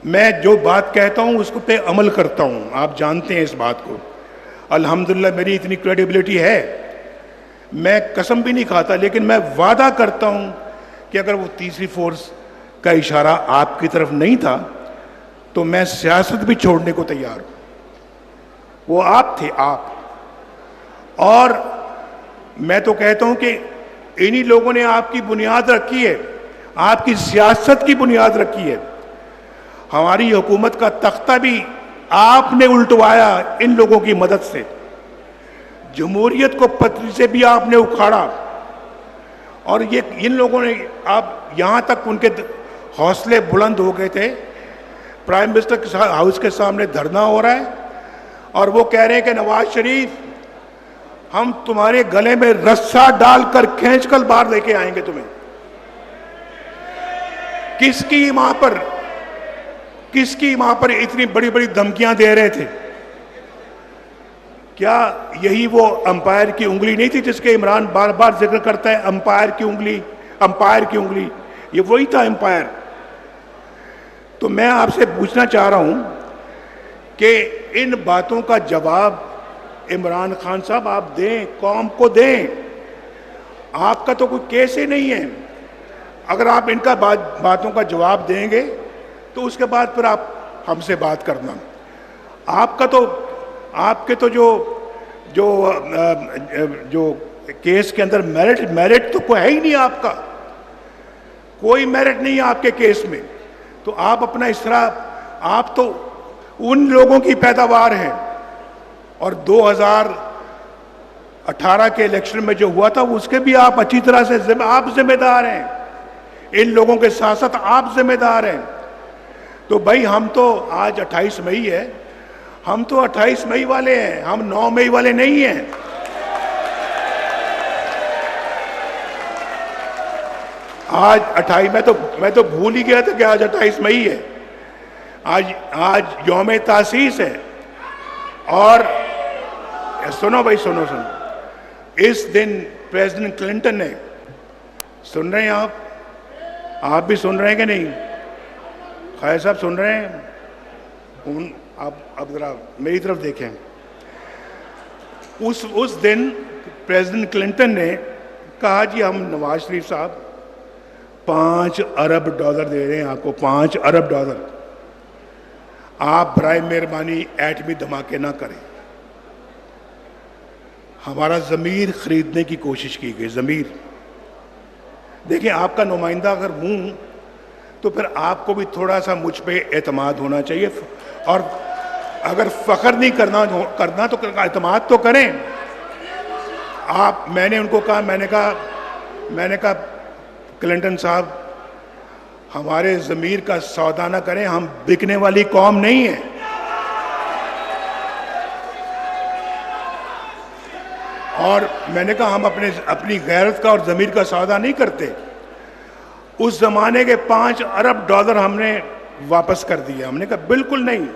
मैं जो बात कहता हूं उसको पे अमल करता हूं, आप जानते हैं इस बात को। अल्हम्दुलिल्लाह मेरी इतनी क्रेडिबिलिटी है, मैं कसम भी नहीं खाता, लेकिन मैं वादा करता हूं कि अगर वो तीसरी फोर्स का इशारा आपकी तरफ नहीं था तो मैं सियासत भी छोड़ने को तैयार हूं। वो आप थे, आप। और मैं तो कहता हूं कि इन्हीं लोगों ने आपकी बुनियाद रखी है, आपकी सियासत की बुनियाद रखी है। हमारी हुकूमत का तख्ता भी आपने उल्टवाया इन लोगों की मदद से। जमहूरियत को पत्नी से भी आपने उखाड़ा। और ये इन लोगों ने, आप यहां तक उनके हौसले बुलंद हो गए थे, प्राइम मिनिस्टर के हाउस के सामने धरना हो रहा है और वो कह रहे हैं कि नवाज शरीफ, हम तुम्हारे गले में रस्सा डालकर खींचकर बाहर लेके आएंगे तुम्हें। किसकी मां पर इतनी बड़ी बड़ी धमकियां दे रहे थे? क्या यही वो अंपायर की उंगली नहीं थी जिसके इमरान बार बार जिक्र करता है? अंपायर की उंगली, अंपायर की उंगली, ये वही था अंपायर। तो मैं आपसे पूछना चाह रहा हूं कि इन बातों का जवाब इमरान खान साहब आप दें, कौम को दें। आपका तो कोई केस ही नहीं है। अगर आप इनका बातों का जवाब देंगे तो उसके बाद फिर आप हमसे बात करना। आपके तो जो केस के अंदर मेरिट तो कोई है ही नहीं, आपका कोई मेरिट नहीं है आपके केस में। तो आप अपना इस तरह, आप तो उन लोगों की पैदावार हैं। और 2018 के इलेक्शन में जो हुआ था उसके भी आप अच्छी तरह से आप जिम्मेदार हैं। इन लोगों के साथ साथ आप जिम्मेदार हैं। तो भाई हम तो आज 28 मई है, हम तो 28 मई वाले हैं, हम 9 मई वाले नहीं हैं। आज 28, मैं तो भूल ही गया था कि आज 28 मई है। आज यौम तासीस है। और सुनो भाई, सुनो, इस दिन प्रेसिडेंट क्लिंटन ने, सुन रहे हैं आप भी सुन रहे हैं कि नहीं? खैर साहब सुन रहे हैं? अब जरा मेरी तरफ देखें। उस दिन प्रेसिडेंट क्लिंटन ने कहा जी हम नवाज शरीफ साहब $5 अरब दे रहे हैं आपको, $5 अरब। आप बराए मेहरबानी एटमी धमाके ना करें। हमारा ज़मीर खरीदने की कोशिश की गई, ज़मीर। देखिए, आपका नुमाइंदा अगर हूं तो फिर आपको भी थोड़ा सा मुझ पे एतमाद होना चाहिए। और अगर फख्र नहीं करना तो एतमाद तो करें। मैंने उनको कहा, मैंने कहा क्लिंटन साहब, हमारे ज़मीर का सौदा ना करें, हम बिकने वाली कौम नहीं है। और मैंने कहा हम अपनी गैरत का और ज़मीर का सौदा नहीं करते। उस जमाने के $5 अरब हमने वापस कर दिया। हमने कहा बिल्कुल नहीं,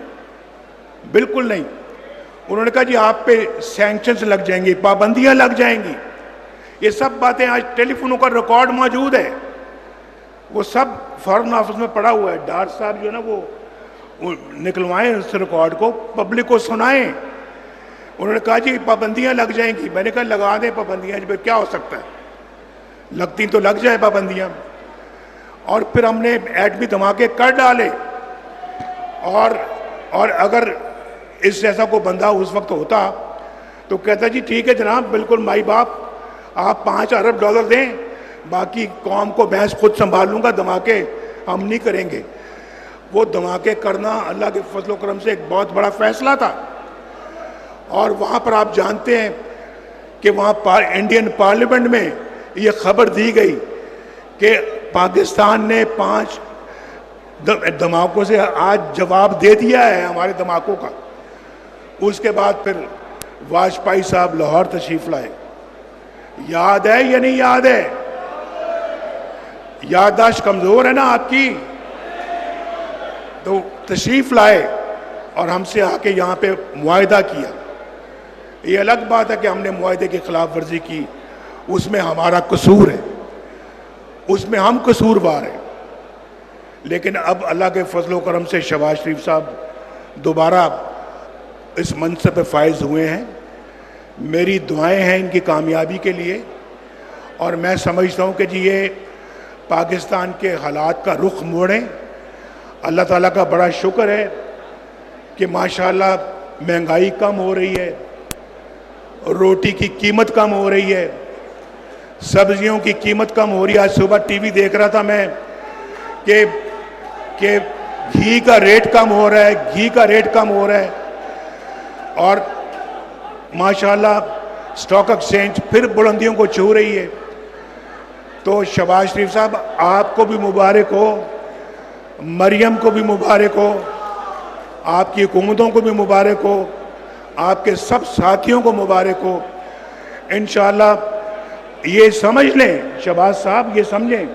बिल्कुल नहीं। उन्होंने कहा जी आप पे सैंक्शंस लग जाएंगी, पाबंदियां लग जाएंगी। ये सब बातें आज टेलीफोनों का रिकॉर्ड मौजूद है, वो सब फॉरेन ऑफिस में पड़ा हुआ है। डार साहब जो है ना वो निकलवाएं उस रिकॉर्ड को, पब्लिक को सुनाएं। उन्होंने कहा जी पाबंदियां लग जाएंगी। मैंने कहा लगा दें पाबंदियां, फिर क्या हो सकता है, लगती तो लग जाए पाबंदियां। और फिर हमने एटमी धमाके कर डाले। और अगर इस जैसा कोई बंदा उस वक्त होता तो कहता जी ठीक है जनाब, बिल्कुल माई बाप, आप $5 अरब दें, बाकी कौम को भैंस खुद संभाल लूंगा, धमाके हम नहीं करेंगे। वो धमाके करना अल्लाह के फजल करम से एक बहुत बड़ा फैसला था। और वहाँ पर आप जानते हैं कि वहाँ इंडियन पार्लियामेंट में ये खबर दी गई कि पाकिस्तान ने 5 धमाकों से आज जवाब दे दिया है हमारे धमाकों का। उसके बाद फिर वाजपेयी साहब लाहौर तशरीफ लाए। याद है या नहीं याद है? याददाश्त कमजोर है ना आपकी? तो तशरीफ लाए और हमसे आके यहाँ पे मुआहदा किया। ये अलग बात है कि हमने मुआहदे की खिलाफ वर्जी की, उसमें हमारा कसूर है, उसमें हम कसूरवार हैं। लेकिन अब अल्लाह के फजल व करम से शहबाज शरीफ साहब दोबारा इस मनसब पे फायज हुए हैं। मेरी दुआएं हैं इनकी कामयाबी के लिए, और मैं समझता हूँ कि जी ये पाकिस्तान के हालात का रुख मोड़ें। अल्लाह ताला का बड़ा शुक्र है कि माशाल्लाह महंगाई कम हो रही है, रोटी की कीमत कम हो रही है, सब्जियों की कीमत कम हो रही है। आज सुबह टीवी देख रहा था मैं कि घी का रेट कम हो रहा है, घी का रेट कम हो रहा है, और माशाल्लाह स्टॉक एक्सचेंज फिर बुलंदियों को छू रही है। तो शहबाज शरीफ साहब, आपको भी मुबारक हो, मरियम को भी मुबारक हो, आपकी हुकूमतों को भी मुबारक हो, आपके सब साथियों को मुबारक हो। इंशाअल्लाह ये समझ लें शहबाज साहब, ये समझें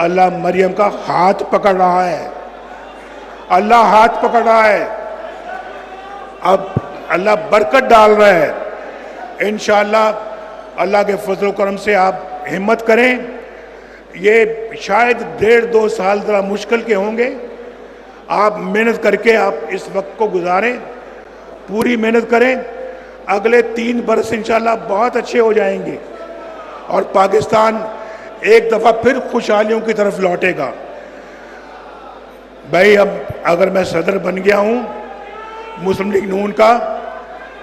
अल्लाह मरियम का हाथ पकड़ रहा है, अल्लाह हाथ पकड़ रहा है, अब अल्लाह बरकत डाल रहा है। इंशाअल्लाह अल्लाह के फजल करम से आप हिम्मत करें। ये शायद 1.5-2 साल ज़रा मुश्किल के होंगे, आप मेहनत करके आप इस वक्त को गुजारें, पूरी मेहनत करें। अगले 3 बरस इंशाअल्लाह बहुत अच्छे हो जाएंगे और पाकिस्तान एक दफ़ा फिर खुशहालियों की तरफ लौटेगा। भाई, अब अगर मैं सदर बन गया हूँ मुस्लिम लीग नून का,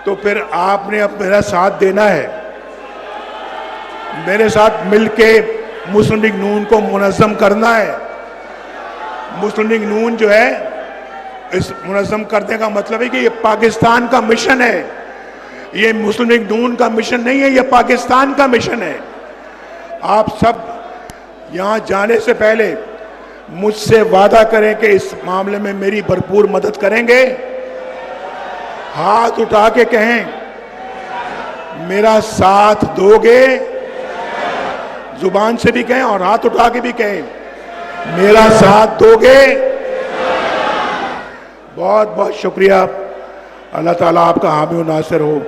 तो फिर आपने अब मेरा साथ देना है, मेरे साथ मिलके मुस्लिम लीग नून को मुनज़्ज़म करना है। मुस्लिम लीग नून जो है, इस मुनज़्ज़म करने का मतलब है कि ये पाकिस्तान का मिशन है, ये मुस्लिम लीग नून का मिशन नहीं है, ये पाकिस्तान का मिशन है। आप सब यहाँ जाने से पहले मुझसे वादा करें कि इस मामले में मेरी भरपूर मदद करेंगे। हाथ उठा के कहें, मेरा साथ दोगे? जुबान से भी कहें और हाथ उठा के भी कहें, मेरा साथ दोगे? बहुत बहुत शुक्रिया। अल्लाह ताला आपका हामी व नासिर हो।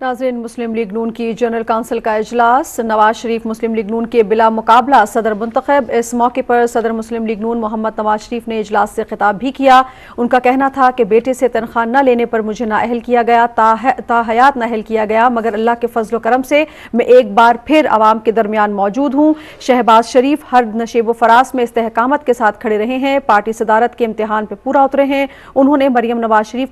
नाज़रीन, मुस्लिम लीग नून की जनरल काउंसिल का इजलास, नवाज शरीफ मुस्लिम लीग नून के बिला मुकाबला सदर मुंतखब। इस मौके पर सदर मुस्लिम लीग नून मोहम्मद नवाज शरीफ ने इजलास से खिताब भी किया। उनका कहना था कि बेटे से तनख्वाह न लेने पर मुझे नाअहल किया गया, ताहयात नाअहल किया गया, मगर अल्लाह के फजल व करम से मैं एक बार फिर आवाम के दरमियान मौजूद हूँ। शहबाज शरीफ हर नशेब व फराज में इस्तेहकामत के साथ खड़े रहे हैं, पार्टी सदारत के इम्तिहान पर पूरा उतरे हैं। उन्होंने मरियम नवाज शरीफ